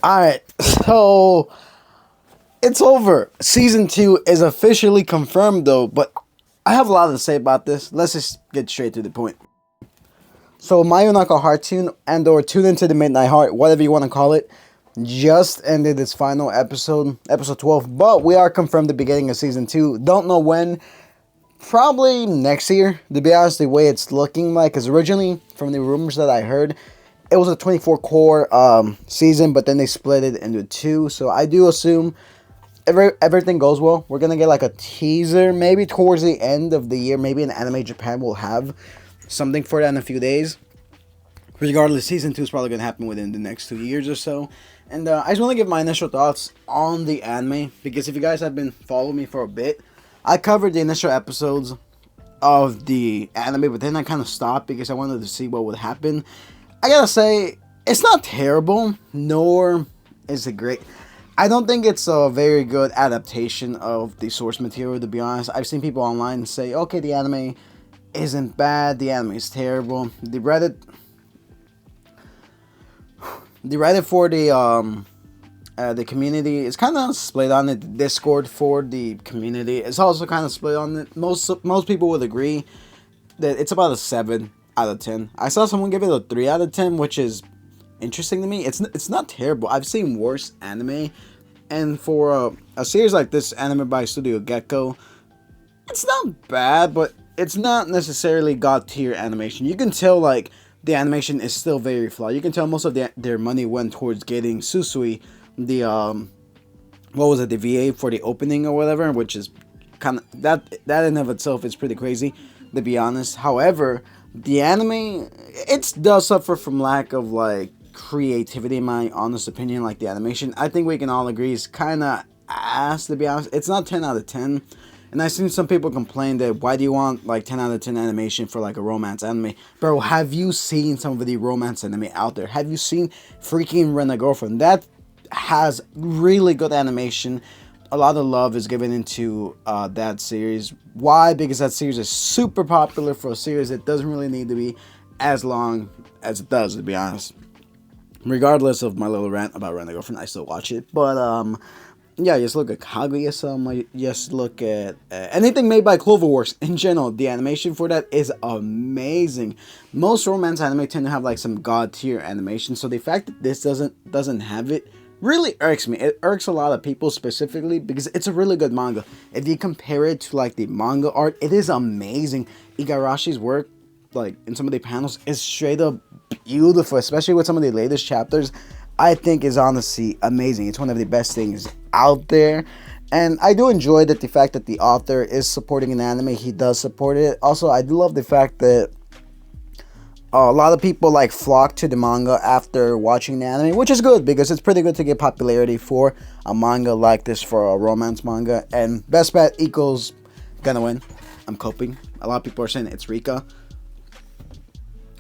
Alright, so it's over. Season 2 is officially confirmed though, but I have a lot to say about this. Let's just get straight to the point. So Mayonaka Heartune and or Tune Into the Midnight Heart, whatever you want to call it, just ended its final episode, episode 12, but we are confirmed the beginning of season 2. Don't know when. Probably next year, to be honest, the way it's looking like, because originally, from the rumors that I heard, it was a 24 core season, but then they split it into 2, so I do assume everything goes well. We're going to get like a teaser, maybe towards the end of the year, maybe in Anime Japan will have something for that in a few days. Regardless, season 2 is probably going to happen within the next 2 years or so. And I just want to give my initial thoughts on the anime, because if you guys have been following me for a bit, I covered the initial episodes of the anime, but then I kind of stopped because I wanted to see what would happen. I gotta say, it's not terrible, nor is it great. I don't think it's a very good adaptation of the source material, to be honest. I've seen people online say, okay, the anime isn't bad, the anime is terrible. The Reddit for the community is kind of split on it. Discord for the community is also kind of split on it. Most people would agree that it's about a 7 out of 10. I saw someone give it a 3 out of 10, which is interesting to me. It's not terrible. I've seen worse anime, and for a series like this, anime by Studio Gecko, it's not bad, but it's not necessarily god tier animation. You can tell like the animation is still very flawed. You can tell most of their money went towards getting Susui the what was it, the VA for the opening or whatever, which is kind of that in and of itself is pretty crazy, to be honest. However, the anime, it does suffer from lack of like creativity, in my honest opinion. Like the animation, I think we can all agree is kind of ass, to be honest. It's not 10 out of 10. And I've seen some people complain that why do you want like 10 out of 10 animation for like a romance anime? Bro, have you seen some of the romance anime out there? Have you seen freaking Rent a Girlfriend? That has really good animation. A lot of love is given into that series. Why? Because that series is super popular for a series that doesn't really need to be as long as it does, to be honest. Regardless of my little rant about Rent a Girlfriend, I still watch it. But yeah, just look at Kaguya-sama, just look at anything made by Cloverworks in general. The animation for that is amazing. Most romance anime tend to have like some god tier animation, so the fact that this doesn't have it really irks me. It irks a lot of people specifically because it's a really good manga. If you compare it to like the manga art, it is amazing. Igarashi's work, like in some of the panels, is straight up beautiful, especially with some of the latest chapters. I think is honestly amazing. It's one of the best things out there. And I do enjoy that the fact that the author is supporting an anime, he does support it. Also, I do love the fact that a lot of people like flock to the manga after watching the anime, which is good because it's pretty good to get popularity for a manga like this, for a romance manga. And best bet equals gonna win. I'm coping. A lot of people are saying it's Rika.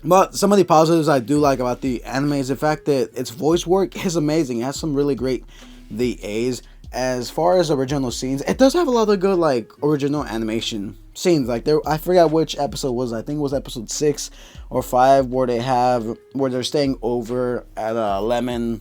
But some of the positives I do like about the anime is the fact that its voice work is amazing. It has some really great VAs. As far as original scenes, it does have a lot of good like original animation scenes. Like there, I forgot which episode was. I think it was episode 6 or 5 where they're staying over at Lemon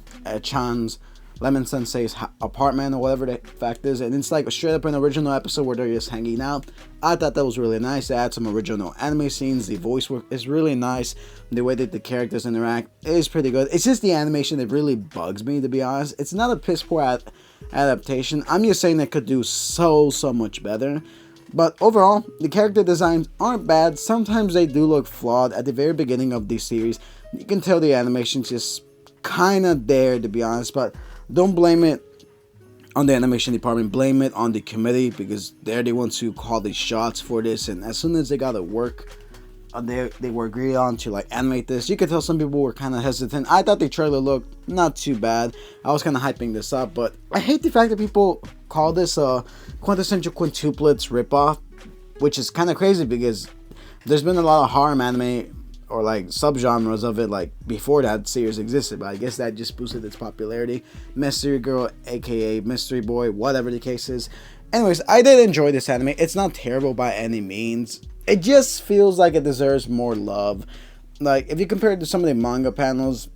Sensei's apartment or whatever the fact is, and it's like a straight up an original episode where they're just hanging out. I thought that was really nice. They had some original anime scenes. The voice work is really nice. The way that the characters interact is pretty good. It's just the animation that really bugs me, to be honest. It's not a piss poor adaptation. I'm just saying it could do so much better. But overall, the character designs aren't bad. Sometimes they do look flawed at the very beginning of the series. You can tell the animation's just kind of there, to be honest, but don't blame it on the animation department. Blame it on the committee because they're the ones who call the shots for this. And as soon as they got to work, they were agreed on to like animate this. You could tell some people were kind of hesitant. I thought the trailer looked not too bad. I was kind of hyping this up, but I hate the fact that people call this a quintessential quintuplets ripoff, which is kind of crazy because there's been a lot of harem anime or like subgenres of it like before that series existed, but I guess that just boosted its popularity. Mystery Girl, aka Mystery Boy, whatever the case is. Anyways, I did enjoy this anime. It's not terrible by any means. It just feels like it deserves more love. Like if you compare it to some of the manga panels,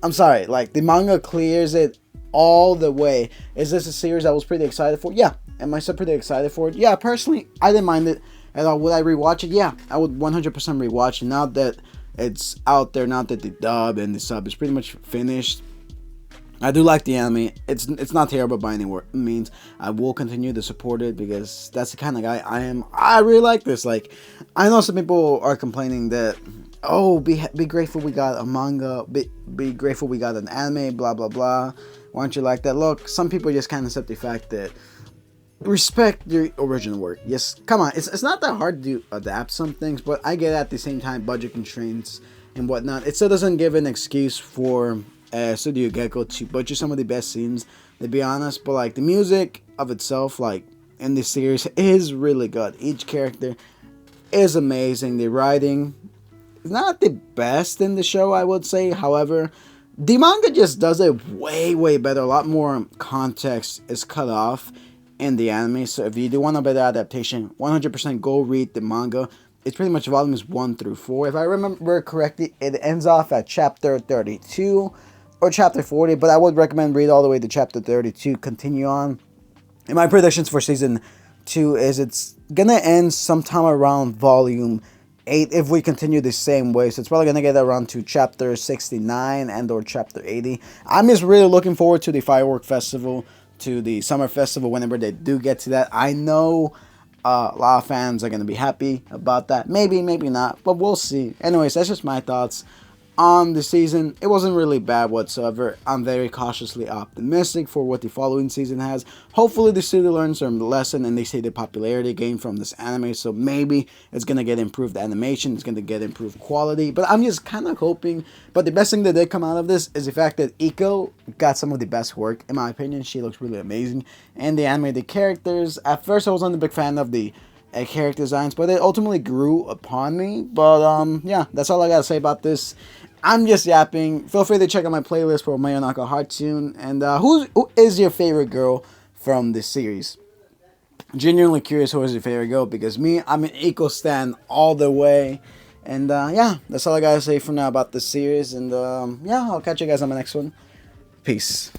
I'm sorry, like the manga clears it all the way. Is this a series I was pretty excited for? Yeah. Am I still pretty excited for it? Yeah, personally, I didn't mind it at all. Would I rewatch it? Yeah, I would 100% rewatch it. Now that it's out there, now that the dub and the sub is pretty much finished, I do like the anime. It's not terrible by any means. I will continue to support it because that's the kind of guy I am. I really like this. Like, I know some people are complaining that, oh, be grateful we got a manga. Be grateful we got an anime. Blah blah blah. Why don't you like that? Look, some people just can't accept the fact that respect the original work. Yes, come on. It's not that hard to adapt some things, but I get at the same time budget constraints and whatnot. It still doesn't give an excuse for Studio Gecko to butcher some of the best scenes, to be honest. But like the music of itself, like in this series, is really good. Each character is amazing. The writing is not the best in the show, I would say. However, the manga just does it way better. A lot more context is cut off in the anime. So if you do want a better adaptation, 100% go read the manga. It's pretty much volumes 1 through 4. If I remember correctly, it ends off at chapter 32 or chapter 40, but I would recommend read all the way to chapter 32, continue on. And my predictions for season 2 is it's gonna end sometime around volume 8 if we continue the same way. So it's probably gonna get around to chapter 69 and or chapter 80. I'm just really looking forward to the firework festival, to the summer festival whenever they do get to that. I know a lot of fans are gonna be happy about that. Maybe not, but we'll see. Anyways, that's just my thoughts on the season. It wasn't really bad whatsoever. I'm very cautiously optimistic for what the following season has. Hopefully the studio learns their lesson and they see the popularity gained from this anime, so maybe it's gonna get improved animation, it's gonna get improved quality, but I'm just kind of hoping. But the best thing that did come out of this is the fact that Iko got some of the best work, in my opinion. She looks really amazing, and the animated characters, at first I wasn't a big fan of the character designs, but it ultimately grew upon me. But yeah, that's all I gotta say about this. I'm just yapping. Feel free to check out my playlist for Mayonaka Heartune. And who is your favorite girl from this series? Genuinely curious who is your favorite girl, because me, I'm an Eco stan all the way. And yeah, that's all I gotta say for now about this series. And yeah, I'll catch you guys on the next one. Peace.